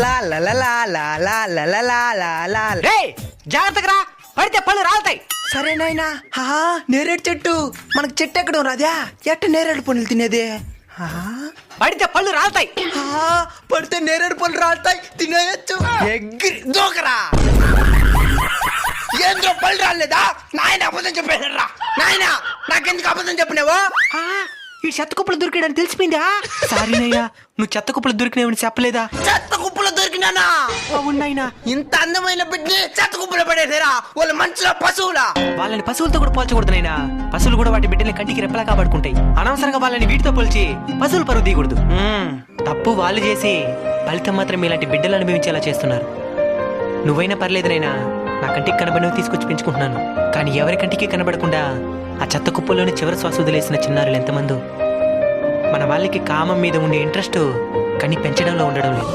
లా లా లా లా లా లా లా లా లా లా లా. రేయ్ జాగ్రత్తగా రా, పడితే పళ్ళు రాలుతాయి. సరే నాయనా. నేరేడు చెట్టు. మనకు చెట్టు ఎక్కడ ఉన్నదా? ఎట్ట నేరేడు పండ్లు తినేది? పడితే పళ్ళు రాలుతాయి. పడితే నేరేడు పళ్ళు రాలుతాయి, తినేయచ్చు. ఎగ్గిరి దూకరా. ఏంద్రో పళ్ళు రాలేదా? నాయన అబద్ధం చెప్పేశారా? నాయన నాకెందుకు అబద్ధం చెప్పినావో? ఈ చెత్త కుప్పలు దొరికాడని తెలిసిపోయిందా? సారీనయ్యా, నువ్వు చెత్త కుప్పలు దొరికినావని చెప్పలేదా? చెత్త కుప్పలో దొరికినానా? అవునాయినా, ఇంత అందమైన బిడ్డని చెత్త కుప్పలో పడేసారా? వాళ్ళు మంచిగా పశువులా? వాళ్ళని పశువులతో కూడా పోల్చకూడదు నైనా. పశువులు కూడా వాటి బిడ్డల్ని కంటికి రెప్పలా కాపాడుకుంటాయి. అనవసరంగా వాళ్ళని వీటితో పోల్చి పశువులు పరువు తీయకూడదు. తప్పు వాళ్ళు చేసి ఫలితం మాత్రం ఇలాంటి బిడ్డలు అనుభవించేలా చేస్తున్నారు. నువ్వైనా పర్లేదు నైనా, నా కంటికి కనబడినవి తీసుకొచ్చి పెంచుకుంటున్నాను. కానీ ఎవరి కంటికి కనబడకుండా ఆ చెత్త కుప్పల్లోని చివరి శ్వాస వదిలేసిన చిన్నారులు ఎంతమందో. మన వాళ్ళకి కామం మీద ఉండే ఇంట్రెస్ట్ కానీ పెంచడంలో ఉండడం లేదు.